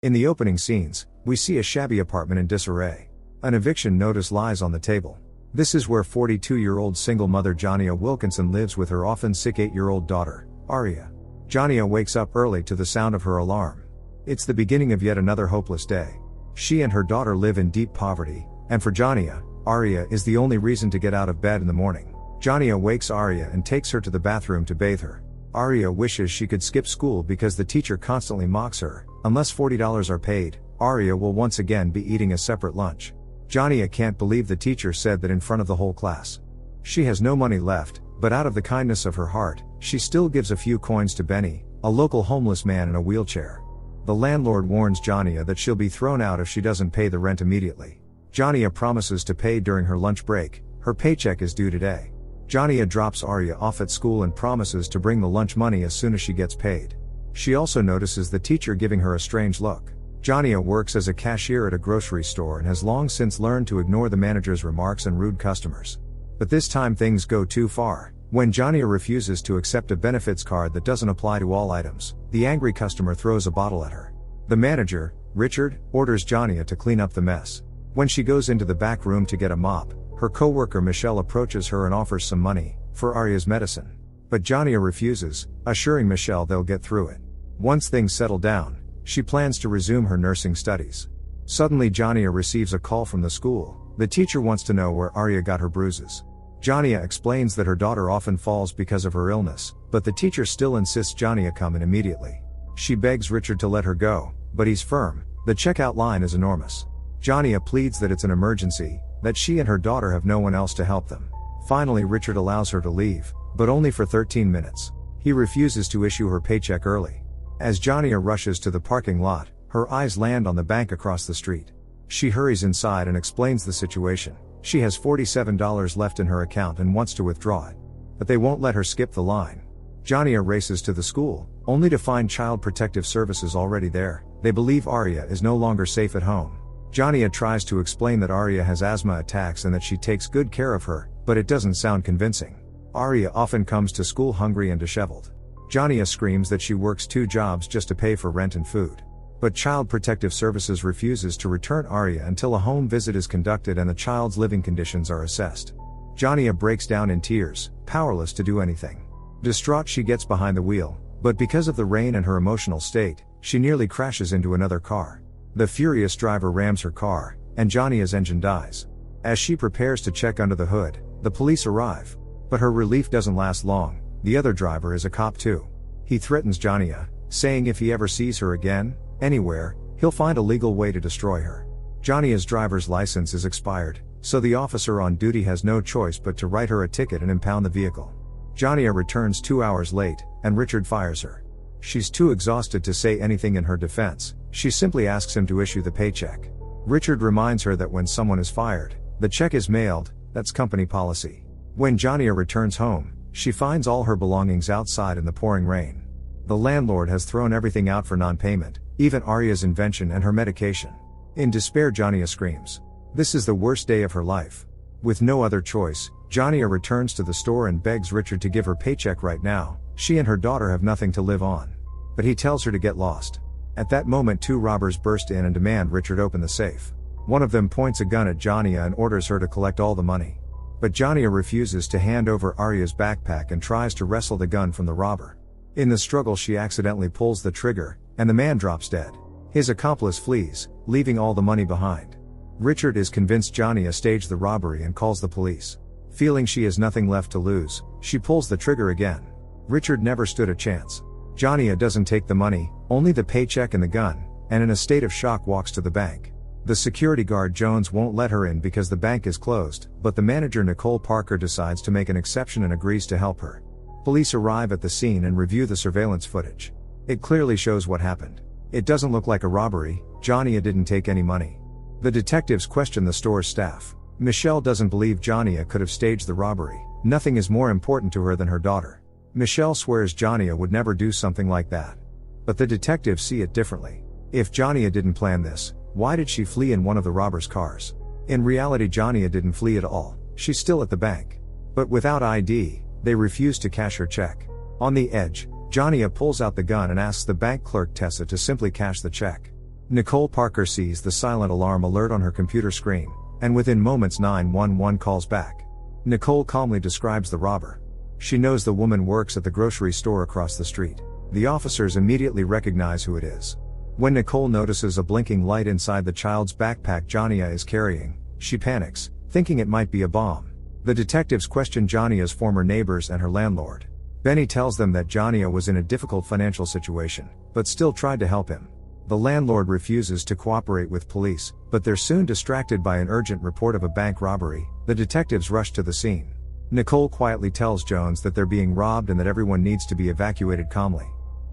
In the opening scenes, we see a shabby apartment in disarray. An eviction notice lies on the table. This is where 42-year-old single mother Jania Wilkinson lives with her often sick 8-year-old daughter, Aria. Jania wakes up early to the sound of her alarm. It's the beginning of yet another hopeless day. She and her daughter live in deep poverty, and for Jania, Aria is the only reason to get out of bed in the morning. Jania wakes Aria and takes her to the bathroom to bathe her. Aria wishes she could skip school because the teacher constantly mocks her. Unless $40 are paid, Aria will once again be eating a separate lunch. Jania can't believe the teacher said that in front of the whole class. She has no money left, but out of the kindness of her heart, she still gives a few coins to Benny, a local homeless man in a wheelchair. The landlord warns Jania that she'll be thrown out if she doesn't pay the rent immediately. Jania promises to pay during her lunch break. Her paycheck is due today. Jania drops Aria off at school and promises to bring the lunch money as soon as she gets paid. She also notices the teacher giving her a strange look. Jania works as a cashier at a grocery store and has long since learned to ignore the manager's remarks and rude customers. But this time things go too far. When Jania refuses to accept a benefits card that doesn't apply to all items, the angry customer throws a bottle at her. The manager, Richard, orders Jania to clean up the mess. When she goes into the back room to get a mop, her coworker Michelle approaches her and offers some money for Aria's medicine. But Jania refuses, assuring Michelle they'll get through it. Once things settle down, she plans to resume her nursing studies. Suddenly Jania receives a call from the school. The teacher wants to know where Aria got her bruises. Jania explains that her daughter often falls because of her illness, but the teacher still insists Jania come in immediately. She begs Richard to let her go, but he's firm. The checkout line is enormous. Jania pleads that it's an emergency, that she and her daughter have no one else to help them. Finally Richard allows her to leave, but only for 13 minutes. He refuses to issue her paycheck early. As Jania rushes to the parking lot, her eyes land on the bank across the street. She hurries inside and explains the situation. She has $47 left in her account and wants to withdraw it. But they won't let her skip the line. Jania races to the school, only to find Child Protective Services already there. They believe Aria is no longer safe at home. Jania tries to explain that Aria has asthma attacks and that she takes good care of her, but it doesn't sound convincing. Aria often comes to school hungry and disheveled. Jania screams that she works 2 jobs just to pay for rent and food. But Child Protective Services refuses to return Aria until a home visit is conducted and the child's living conditions are assessed. Jania breaks down in tears, powerless to do anything. Distraught she gets behind the wheel, but because of the rain and her emotional state, she nearly crashes into another car. The furious driver rams her car, and Jania's engine dies. As she prepares to check under the hood, the police arrive. But her relief doesn't last long. The other driver is a cop too. He threatens Jania, saying if he ever sees her again, anywhere, he'll find a legal way to destroy her. Jania's driver's license is expired, so the officer on duty has no choice but to write her a ticket and impound the vehicle. Jania returns 2 hours late, and Richard fires her. She's too exhausted to say anything in her defense. She simply asks him to issue the paycheck. Richard reminds her that when someone is fired, the check is mailed. That's company policy. When Jania returns home, she finds all her belongings outside in the pouring rain. The landlord has thrown everything out for non-payment, even Aria's invention and her medication. In despair Jania screams. This is the worst day of her life. With no other choice, Jania returns to the store and begs Richard to give her paycheck right now. She and her daughter have nothing to live on. But he tells her to get lost. At that moment 2 robbers burst in and demand Richard open the safe. One of them points a gun at Jania and orders her to collect all the money. But Jania refuses to hand over Aria's backpack and tries to wrestle the gun from the robber. In the struggle she accidentally pulls the trigger, and the man drops dead. His accomplice flees, leaving all the money behind. Richard is convinced Jania staged the robbery and calls the police. Feeling she has nothing left to lose, she pulls the trigger again. Richard never stood a chance. Jania doesn't take the money, only the paycheck and the gun, and in a state of shock walks to the bank. The security guard Jones won't let her in because the bank is closed, but the manager Nicole Parker decides to make an exception and agrees to help her. Police arrive at the scene and review the surveillance footage. It clearly shows what happened. It doesn't look like a robbery. Jania didn't take any money. The detectives question the store's staff. Michelle doesn't believe Jania could have staged the robbery. Nothing is more important to her than her daughter. Michelle swears Jania would never do something like that. But the detectives see it differently. If Jania didn't plan this, why did she flee in one of the robbers' cars? In reality Jania didn't flee at all. She's still at the bank. But without ID, they refuse to cash her check. On the edge, Jania pulls out the gun and asks the bank clerk Tessa to simply cash the check. Nicole Parker sees the silent alarm alert on her computer screen, and within moments 911 calls back. Nicole calmly describes the robber. She knows the woman works at the grocery store across the street. The officers immediately recognize who it is. When Nicole notices a blinking light inside the child's backpack Jania is carrying, she panics, thinking it might be a bomb. The detectives question Jania's former neighbors and her landlord. Benny tells them that Jania was in a difficult financial situation, but still tried to help him. The landlord refuses to cooperate with police, but they're soon distracted by an urgent report of a bank robbery. The detectives rush to the scene. Nicole quietly tells Jones that they're being robbed and that everyone needs to be evacuated calmly.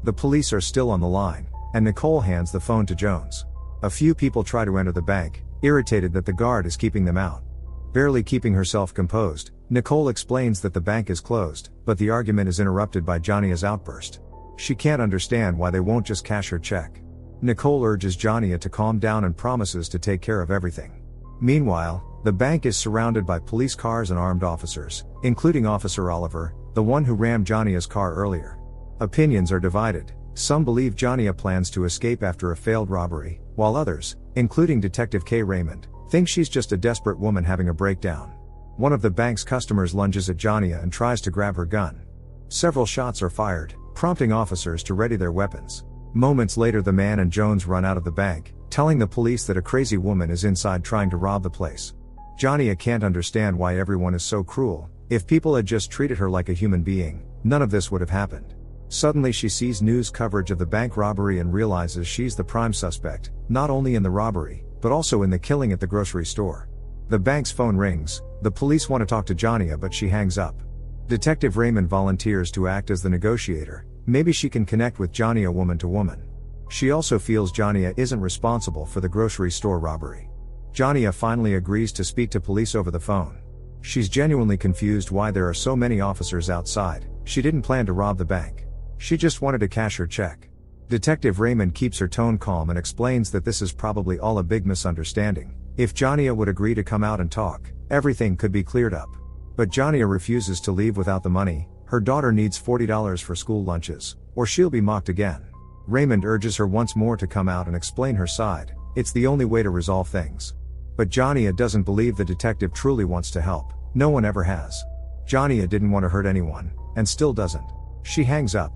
The police are still on the line, and Nicole hands the phone to Jones. A few people try to enter the bank, irritated that the guard is keeping them out. Barely keeping herself composed, Nicole explains that the bank is closed, but the argument is interrupted by Jania's outburst. She can't understand why they won't just cash her check. Nicole urges Jania to calm down and promises to take care of everything. Meanwhile, the bank is surrounded by police cars and armed officers, including Officer Oliver, the one who rammed Jania's car earlier. Opinions are divided. Some believe Jania plans to escape after a failed robbery, while others, including Detective K. Raymond, think she's just a desperate woman having a breakdown. One of the bank's customers lunges at Jania and tries to grab her gun. Several shots are fired, prompting officers to ready their weapons. Moments later the man and Jones run out of the bank, telling the police that a crazy woman is inside trying to rob the place. Jania can't understand why everyone is so cruel. If people had just treated her like a human being, none of this would have happened. Suddenly she sees news coverage of the bank robbery and realizes she's the prime suspect, not only in the robbery, but also in the killing at the grocery store. The bank's phone rings. The police want to talk to Jania but she hangs up. Detective Raymond volunteers to act as the negotiator. Maybe she can connect with Jania woman to woman. She also feels Jania isn't responsible for the grocery store robbery. Jania finally agrees to speak to police over the phone. She's genuinely confused why there are so many officers outside. She didn't plan to rob the bank. She just wanted to cash her check. Detective Raymond keeps her tone calm and explains that this is probably all a big misunderstanding. If Jania would agree to come out and talk, everything could be cleared up. But Jania refuses to leave without the money. Her daughter needs $40 for school lunches, or she'll be mocked again. Raymond urges her once more to come out and explain her side. It's the only way to resolve things. But Jania doesn't believe the detective truly wants to help. No one ever has. Jania didn't want to hurt anyone, and still doesn't. She hangs up.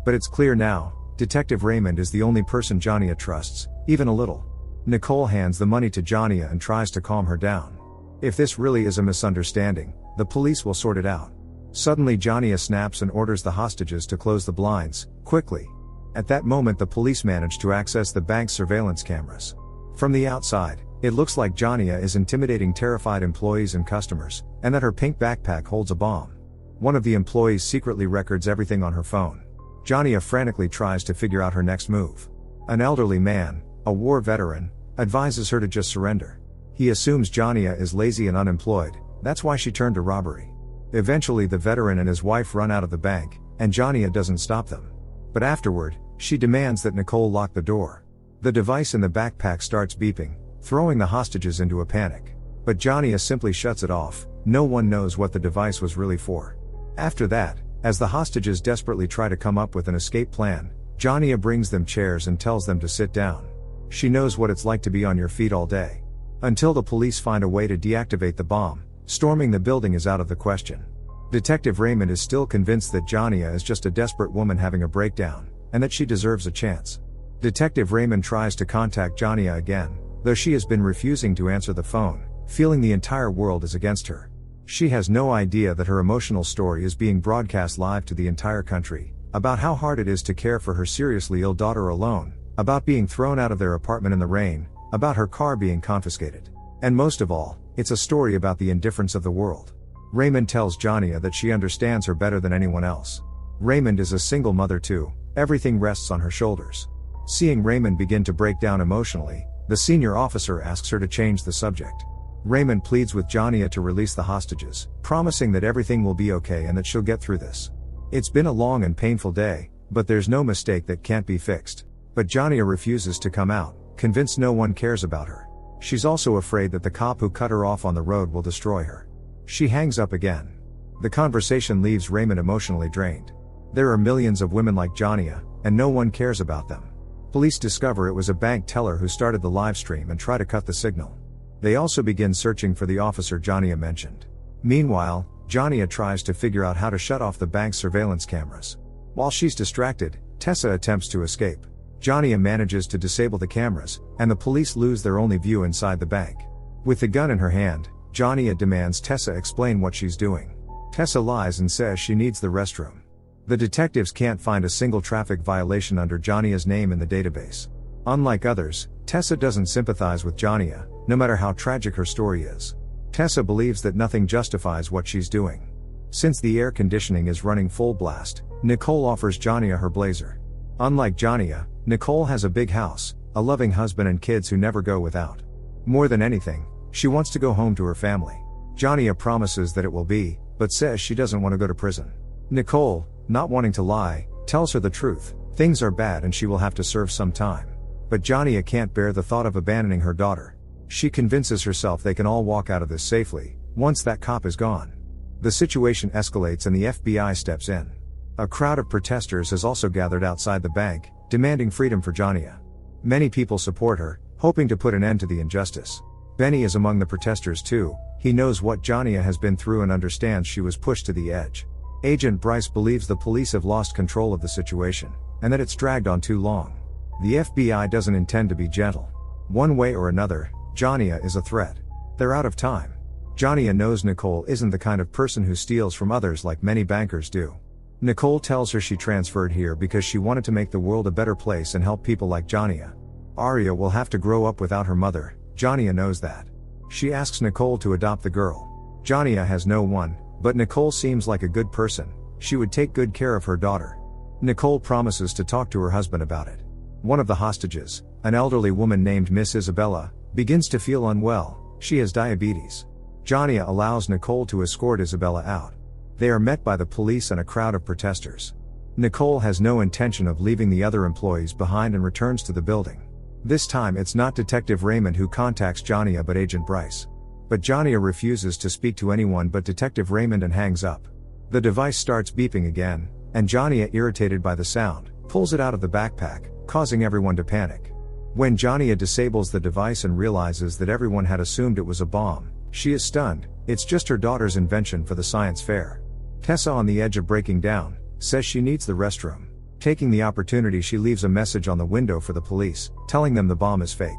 But it's clear now, Detective Raymond is the only person Jania trusts, even a little. Nicole hands the money to Jania and tries to calm her down. If this really is a misunderstanding, the police will sort it out. Suddenly Jania snaps and orders the hostages to close the blinds, quickly. At that moment the police manage to access the bank's surveillance cameras. From the outside, it looks like Jania is intimidating terrified employees and customers, and that her pink backpack holds a bomb. One of the employees secretly records everything on her phone. Jania frantically tries to figure out her next move. An elderly man, a war veteran, advises her to just surrender. He assumes Jania is lazy and unemployed, that's why she turned to robbery. Eventually the veteran and his wife run out of the bank, and Jania doesn't stop them. But afterward, she demands that Nicole lock the door. The device in the backpack starts beeping, throwing the hostages into a panic. But Jania simply shuts it off. No one knows what the device was really for. After that, as the hostages desperately try to come up with an escape plan, Jania brings them chairs and tells them to sit down. She knows what it's like to be on your feet all day. Until the police find a way to deactivate the bomb, storming the building is out of the question. Detective Raymond is still convinced that Jania is just a desperate woman having a breakdown, and that she deserves a chance. Detective Raymond tries to contact Jania again, though she has been refusing to answer the phone, feeling the entire world is against her. She has no idea that her emotional story is being broadcast live to the entire country, about how hard it is to care for her seriously ill daughter alone, about being thrown out of their apartment in the rain, about her car being confiscated. And most of all, it's a story about the indifference of the world. Raymond tells Jania that she understands her better than anyone else. Raymond is a single mother too, everything rests on her shoulders. Seeing Raymond begin to break down emotionally, the senior officer asks her to change the subject. Raymond pleads with Jania to release the hostages, promising that everything will be okay and that she'll get through this. It's been a long and painful day, but there's no mistake that can't be fixed. But Jania refuses to come out, convinced no one cares about her. She's also afraid that the cop who cut her off on the road will destroy her. She hangs up again. The conversation leaves Raymond emotionally drained. There are millions of women like Jania, and no one cares about them. Police discover it was a bank teller who started the live stream and try to cut the signal. They also begin searching for the officer Jania mentioned. Meanwhile, Jania tries to figure out how to shut off the bank's surveillance cameras. While she's distracted, Tessa attempts to escape. Jania manages to disable the cameras, and the police lose their only view inside the bank. With the gun in her hand, Jania demands Tessa explain what she's doing. Tessa lies and says she needs the restroom. The detectives can't find a single traffic violation under Jania's name in the database. Unlike others, Tessa doesn't sympathize with Jania, no matter how tragic her story is. Tessa believes that nothing justifies what she's doing. Since the air conditioning is running full blast, Nicole offers Jania her blazer. Unlike Jania, Nicole has a big house, a loving husband and kids who never go without. More than anything, she wants to go home to her family. Jania promises that it will be, but says she doesn't want to go to prison. Nicole, not wanting to lie, tells her the truth. Things are bad and she will have to serve some time. But Jania can't bear the thought of abandoning her daughter. She convinces herself they can all walk out of this safely, once that cop is gone. The situation escalates and the FBI steps in. A crowd of protesters has also gathered outside the bank, demanding freedom for Jania. Many people support her, hoping to put an end to the injustice. Benny is among the protesters too. He knows what Jania has been through and understands she was pushed to the edge. Agent Bryce believes the police have lost control of the situation, and that it's dragged on too long. The FBI doesn't intend to be gentle. One way or another, Jania is a threat. They're out of time. Jania knows Nicole isn't the kind of person who steals from others like many bankers do. Nicole tells her she transferred here because she wanted to make the world a better place and help people like Jania. Aria will have to grow up without her mother. Jania knows that. She asks Nicole to adopt the girl. Jania has no one, but Nicole seems like a good person. She would take good care of her daughter. Nicole promises to talk to her husband about it. One of the hostages, an elderly woman named Miss Isabella, begins to feel unwell. She has diabetes. Jania allows Nicole to escort Isabella out. They are met by the police and a crowd of protesters. Nicole has no intention of leaving the other employees behind and returns to the building. This time it's not Detective Raymond who contacts Jania but Agent Bryce. But Jania refuses to speak to anyone but Detective Raymond and hangs up. The device starts beeping again, and Jania, irritated by the sound, pulls it out of the backpack, causing everyone to panic. When Jania disables the device and realizes that everyone had assumed it was a bomb, she is stunned. It's just her daughter's invention for the science fair. Tessa, on the edge of breaking down, says she needs the restroom. Taking the opportunity, she leaves a message on the window for the police, telling them the bomb is fake.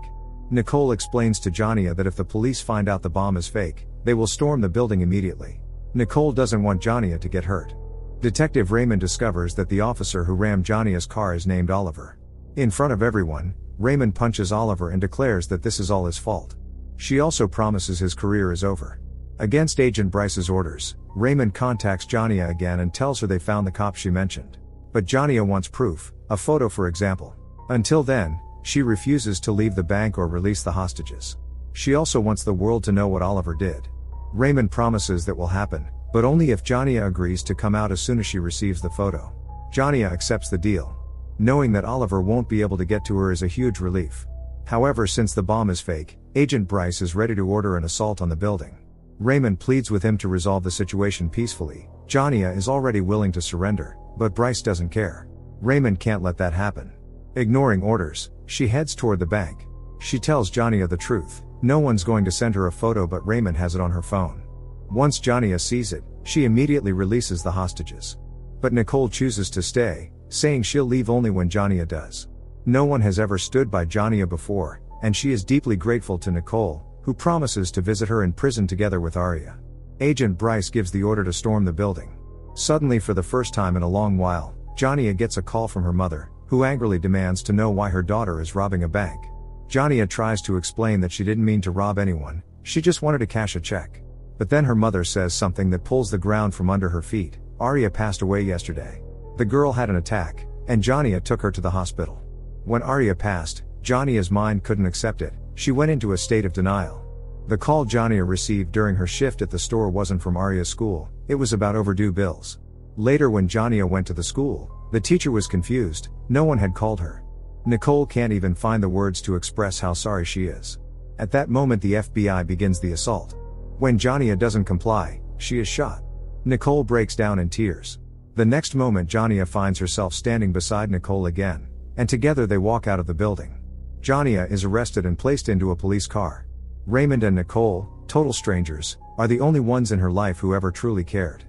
Nicole explains to Jania that if the police find out the bomb is fake, they will storm the building immediately. Nicole doesn't want Jania to get hurt. Detective Raymond discovers that the officer who rammed Jania's car is named Oliver. In front of everyone, Raymond punches Oliver and declares that this is all his fault. She also promises his career is over. Against Agent Bryce's orders, Raymond contacts Jania again and tells her they found the cop she mentioned. But Jania wants proof, a photo for example. Until then, she refuses to leave the bank or release the hostages. She also wants the world to know what Oliver did. Raymond promises that will happen, but only if Jania agrees to come out as soon as she receives the photo. Jania accepts the deal. Knowing that Oliver won't be able to get to her is a huge relief. However, since the bomb is fake, Agent Bryce is ready to order an assault on the building. Raymond pleads with him to resolve the situation peacefully. Jania is already willing to surrender, but Bryce doesn't care. Raymond can't let that happen. Ignoring orders, she heads toward the bank. She tells Jania the truth. No one's going to send her a photo, but Raymond has it on her phone. Once Jania sees it, she immediately releases the hostages. But Nicole chooses to stay, saying she'll leave only when Jania does. No one has ever stood by Jania before, and she is deeply grateful to Nicole, who promises to visit her in prison together with Aria. Agent Bryce gives the order to storm the building. Suddenly, for the first time in a long while, Jania gets a call from her mother, who angrily demands to know why her daughter is robbing a bank. Jania tries to explain that she didn't mean to rob anyone, she just wanted to cash a check. But then her mother says something that pulls the ground from under her feet. Aria passed away yesterday. The girl had an attack, and Jania took her to the hospital. When Aria passed, Jania's mind couldn't accept it. She went into a state of denial. The call Jania received during her shift at the store wasn't from Aria's school, it was about overdue bills. Later, when Jania went to the school, the teacher was confused. No one had called her. Nicole can't even find the words to express how sorry she is. At that moment, the FBI begins the assault. When Jania doesn't comply, she is shot. Nicole breaks down in tears. The next moment, Jania finds herself standing beside Nicole again, and together they walk out of the building. Jania is arrested and placed into a police car. Raymond and Nicole, total strangers, are the only ones in her life who ever truly cared.